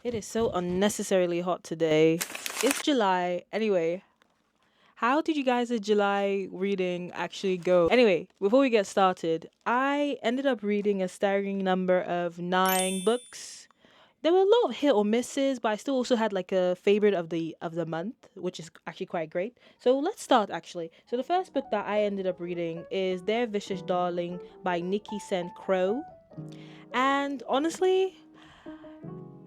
It is so unnecessarily hot today. It's July. Anyway, how did you guys' July reading actually go? Anyway, before we get started, I ended up reading a staggering number of 9 books. There were a lot of hit or misses, but I still also had like a favorite of the month, which is actually quite great. So let's start actually. So the first book that I ended up reading is Their Vicious Darling by Nikki Sen Crow. And honestly,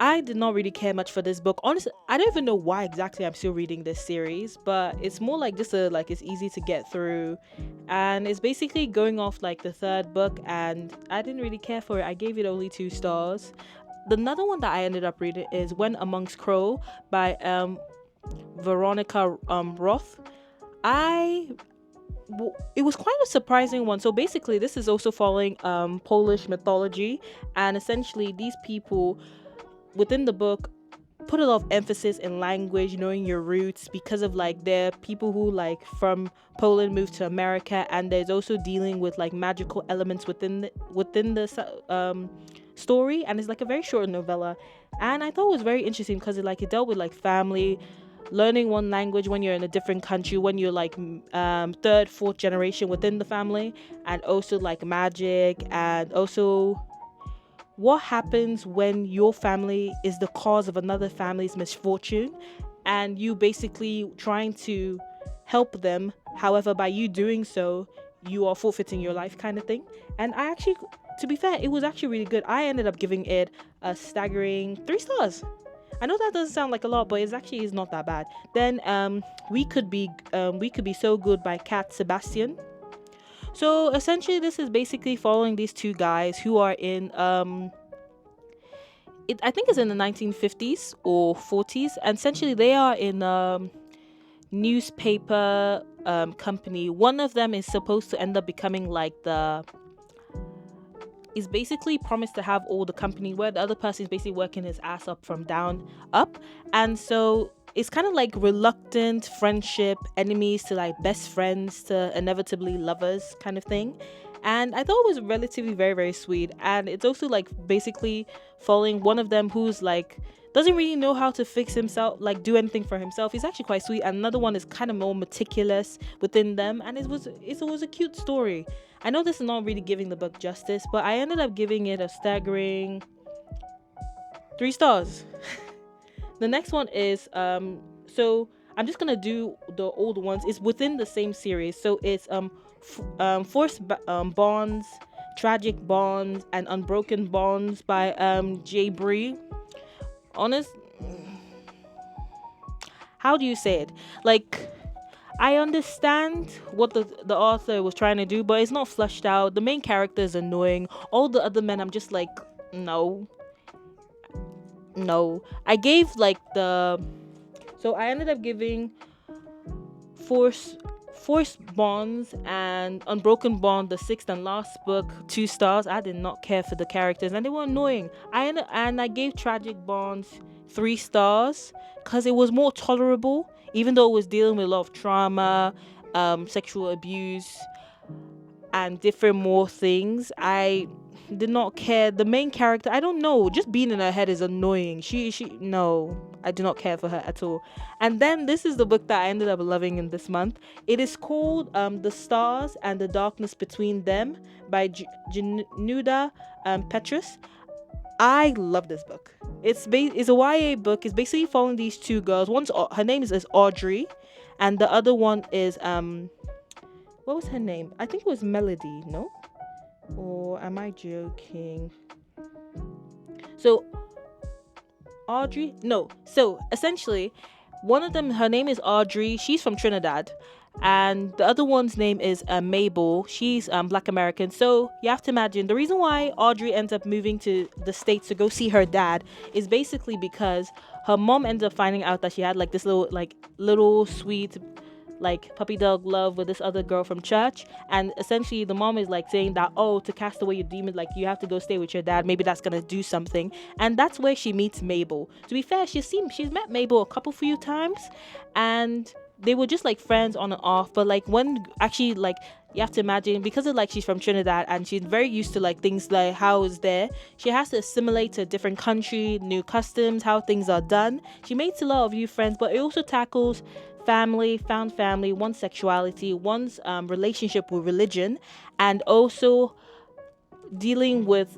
I did not really care much for this book. Honestly, I don't even know why exactly I'm still reading this series, but it's more like just a like it's easy to get through, and it's basically going off like the third book, and I didn't really care for it. I gave it only 2 stars. The another one that I ended up reading is When Amongst Crow by Veronica Roth. I it was quite a surprising one. So basically, this is also following Polish mythology, and essentially these people within the book put a lot of emphasis in language, knowing your roots, because of like there are people who like from Poland moved to America, and there's also dealing with like magical elements within the story, and it's like a very short novella, and I thought it was very interesting because it dealt with like family, learning one language when you're in a different country, when you're like third, fourth generation within the family, and also like magic, and also what happens when your family is the cause of another family's misfortune, and you basically trying to help them. However, by you doing so, you are forfeiting your life, kind of thing. And I actually, to be fair, it was actually really good. I ended up giving it a staggering 3 stars. I know that doesn't sound like a lot, but it's actually is not that bad. Then we could be so good by Cat Sebastian. So essentially, this is basically following these two guys who are in I think it's in the 1950s or 40s, and essentially they are in a newspaper company. One of them is supposed to end up becoming like the is basically promised to have all the company, where the other person is basically working his ass up from down up, and so it's kind of like reluctant friendship, enemies to like best friends to inevitably lovers kind of thing. And I thought it was relatively very very sweet, and it's also like basically following one of them who's like doesn't really know how to fix himself, like do anything for himself. He's actually quite sweet, and another one is kind of more meticulous within them, and it was a cute story. I know this is not really giving the book justice, but I ended up giving it a staggering 3 stars. The next one is so I'm just gonna do the old ones. It's within the same series, so it's Forced Bonds, Tragic Bonds, and Unbroken Bonds by Jay Bree. Honest, how do you say it? Like, I understand what the author was trying to do, but it's not fleshed out. The main character is annoying. All the other men, I'm just like, no, no. I gave like the so I ended up giving Force Forced Bonds and Unbroken Bond, the sixth and last book, 2 stars. I did not care for the characters, and they were annoying. And I gave Tragic Bonds 3 stars because it was more tolerable, even though it was dealing with a lot of trauma, sexual abuse, and different more things. I did not care. The main character, I don't know, just being in her head is annoying. She no, I do not care for her at all. And then this is the book that I ended up loving in this month. It is called The Stars and the Darkness Between Them by Januda Petrus. I love this book. It's a YA book. It's basically following these two girls. Her name is Audrey, and the other one is what was her name? I think it was Melody. No, or am I joking? So Audrey, no. So essentially, one of them, her name is Audrey. She's from Trinidad, and the other one's name is Mabel. She's Black American. So you have to imagine the reason why Audrey ends up moving to the States to go see her dad is basically because her mom ends up finding out that she had like this little sweet like puppy dog love with this other girl from church, and essentially the mom is like saying that, oh, to cast away your demon, like you have to go stay with your dad, maybe that's gonna do something. And that's where she meets Mabel. To be fair, she's met Mabel a few times, and they were just like friends on and off, but like when actually like you have to imagine, because of like she's from Trinidad and she's very used to like things like how is there, she has to assimilate to a different country, new customs, how things are done. She makes a lot of new friends, but it also tackles family, found family, one's sexuality, one's relationship with religion, and also dealing with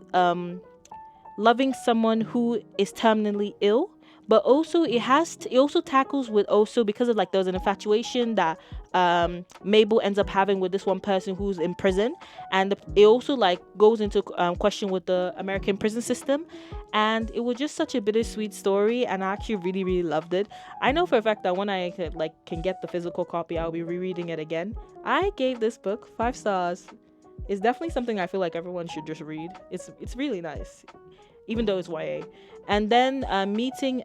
loving someone who is terminally ill. But also it also tackles with, also because of like there's an infatuation that Mabel ends up having with this one person who's in prison, and it also like goes into question with the American prison system. And it was just such a bittersweet story, and I actually really really loved it. I know for a fact that when I can get the physical copy, I'll be rereading it again. I gave this book 5 stars. It's definitely something I feel like everyone should just read. It's really nice, even though it's YA. And then Meeting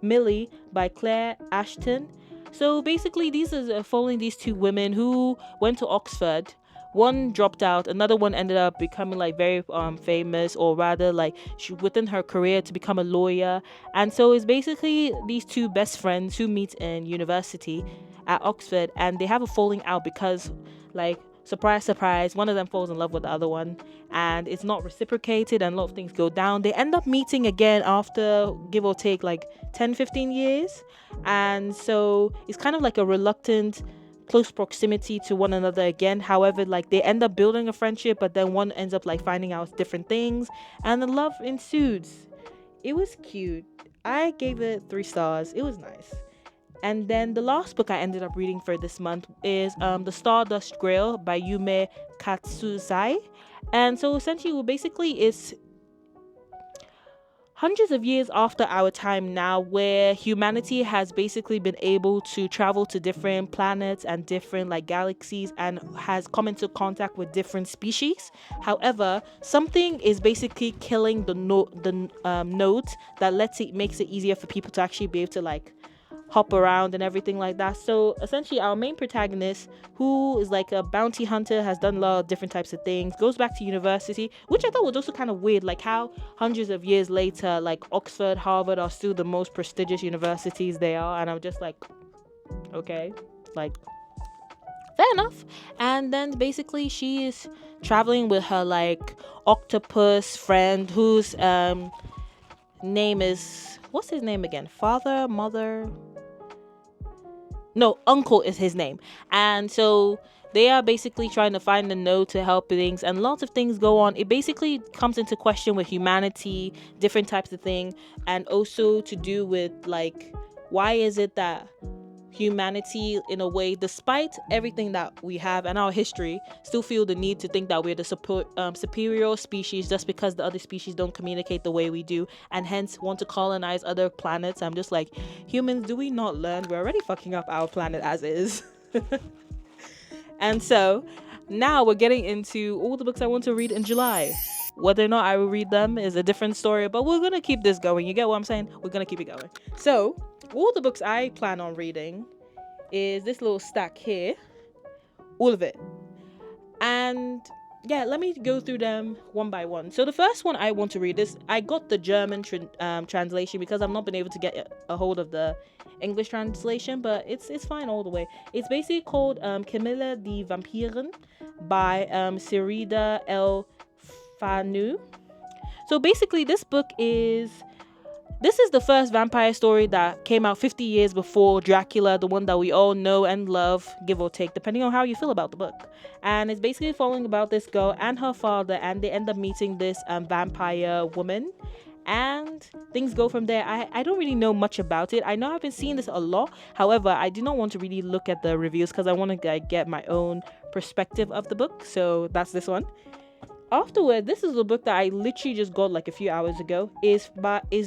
Millie by Claire Ashton. So basically, these are following these two women who went to Oxford. One dropped out, another one ended up becoming like very famous, or rather like within her career to become a lawyer. And so it's basically these two best friends who meet in university at Oxford, and they have a falling out because, like, surprise surprise, one of them falls in love with the other one, and it's not reciprocated, and a lot of things go down. They end up meeting again after, give or take, like 10-15 years. And so it's kind of like a reluctant close proximity to one another again. However, like they end up building a friendship, but then one ends up like finding out different things, and the love ensues. It was cute. I gave it 3 stars. It was nice. And then the last book I ended up reading for this month is The Stardust Grail by Yume Katsuzai. And so essentially, basically, it's hundreds of years after our time now, where humanity has basically been able to travel to different planets and different like galaxies, and has come into contact with different species. However, something is basically killing the nodes that makes it easier for people to actually be able to like hop around and everything like that. So essentially, our main protagonist, who is like a bounty hunter, has done a lot of different types of things, goes back to university, which I thought was also kind of weird, like how hundreds of years later, like Oxford, Harvard are still the most prestigious universities they are. And I'm just like, okay, like, fair enough. And then basically she is traveling with her like octopus friend, whose name is, what's his name again? Father, mother, no, uncle is his name. And so they are basically trying to find a node to help things, and lots of things go on. It basically comes into question with humanity, different types of thing, and also to do with like, why is it that humanity, in a way, despite everything that we have and our history, still feel the need to think that we're the superior species just because the other species don't communicate the way we do, and hence want to colonize other planets. I'm just like, humans, do we not learn? We're already fucking up our planet as is. And so now we're getting into all the books I want to read in July. Whether or not I will read them is a different story, but we're gonna keep this going. You get what I'm saying? We're gonna keep it going. So all the books I plan on reading is this little stack here, all of it. And yeah, let me go through them one by one. So the first one I want to read is, I got the German translation because I've not been able to get a hold of the English translation, but it's fine all the way. It's basically called Camilla die Vampiren by Sirida El Fanu. So basically this is the first vampire story that came out 50 years before Dracula, the one that we all know and love, give or take, depending on how you feel about the book. And it's basically following about this girl and her father, and they end up meeting this vampire woman, and things go from there. I don't really know much about it. I know I've been seeing this a lot. However, I do not want to really look at the reviews because I want to get my own perspective of the book. So that's this one. Afterward, this is a book that I literally just got like a few hours ago. Is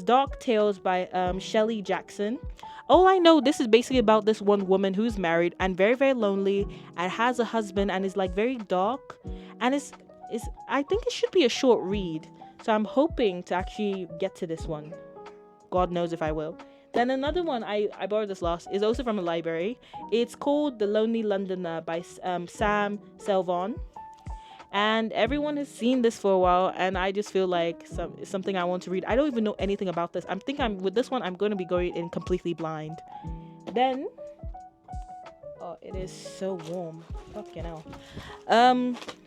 Dark Tales by Shelley Jackson. All I know, this is basically about this one woman who's married and very very lonely, and has a husband, and is like very dark, and is I think it should be a short read. So I'm hoping to actually get to this one. God knows if I will. Then another one I borrowed this last is also from a library. It's called The Lonely Londoner by Sam Selvon. And everyone has seen this for a while, and I just feel like it's something I want to read. I don't even know anything about this. With this one, I'm going to be going in completely blind. Then Oh, it is so warm. Fucking hell.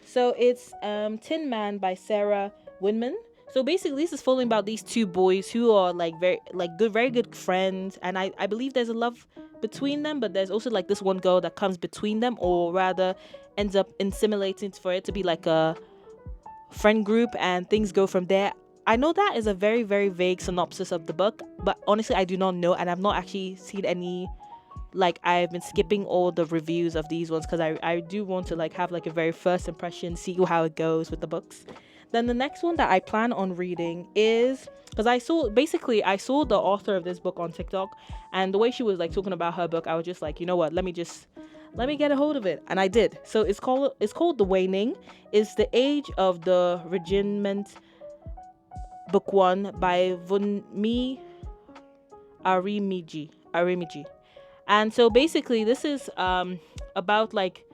So it's Tin Man by Sarah Winman. So basically, this is following about these two boys who are like very good friends, and I believe there's a love between them, but there's also like this one girl that comes between them, or rather, ends up assimilating for it to be like a friend group, and things go from there. I know that is a very very vague synopsis of the book, but honestly, I do not know, and I've not actually seen any. Like, I've been skipping all the reviews of these ones because I do want to like have like a very first impression, see how it goes with the books. Then the next one that I plan on reading is, because I saw the author of this book on TikTok, and the way she was like talking about her book, I was just like, you know what, let me get a hold of it, and I did. So it's called The Waning. It's The Age of the Regiment, book 1 by Vunmi Arimiji. And so basically this is about like,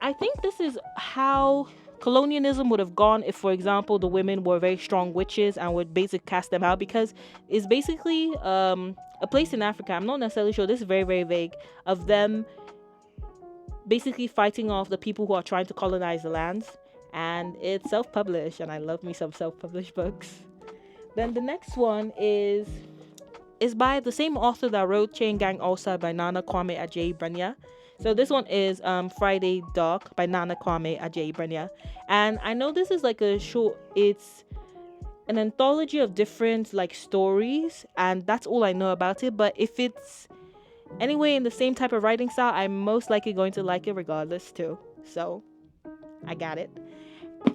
I think this is how colonialism would have gone if, for example, the women were very strong witches and would basically cast them out, because it's basically a place in Africa. I'm not necessarily sure. This is very, very vague, of them basically fighting off the people who are trying to colonize the lands. And it's self-published, and I love me some self-published books. Then the next one is by the same author that wrote Chain Gang Ulcer by Nana Kwame Ajayi-Brenya. So this one is Friday Dark by Nana Kwame Ajayi-Brenya. And I know this is like a short, it's an anthology of different like stories, and that's all I know about it. But if it's anyway in the same type of writing style, I'm most likely going to like it regardless too. So I got it.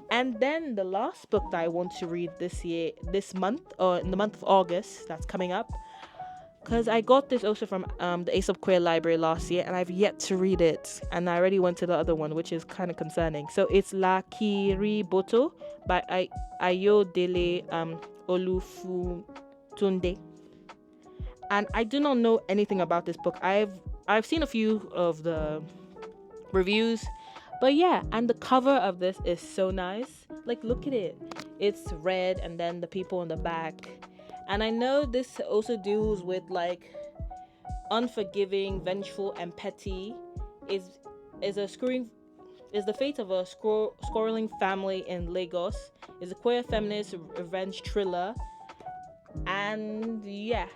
And then the last book that I want to read this month, or in the month of August that's coming up, because I got this also from the Aesop Queer Library last year, and I've yet to read it. And I already went to the other one, which is kind of concerning. So it's La Kiriboto by Ayodele Olufutunde. And I do not know anything about this book. I've seen a few of the reviews, but yeah, and the cover of this is so nice. Like, look at it. It's red, and then the people on the back. And I know this also deals with like unforgiving, vengeful, and petty. Is the fate of a squirreling family in Lagos. Is a queer feminist revenge thriller. And yeah.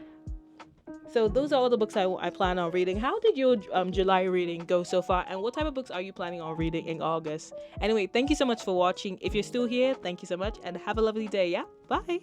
So those are all the books I plan on reading. How did your July reading go so far? And what type of books are you planning on reading in August? Anyway, thank you so much for watching. If you're still here, thank you so much, and have a lovely day, yeah? Bye!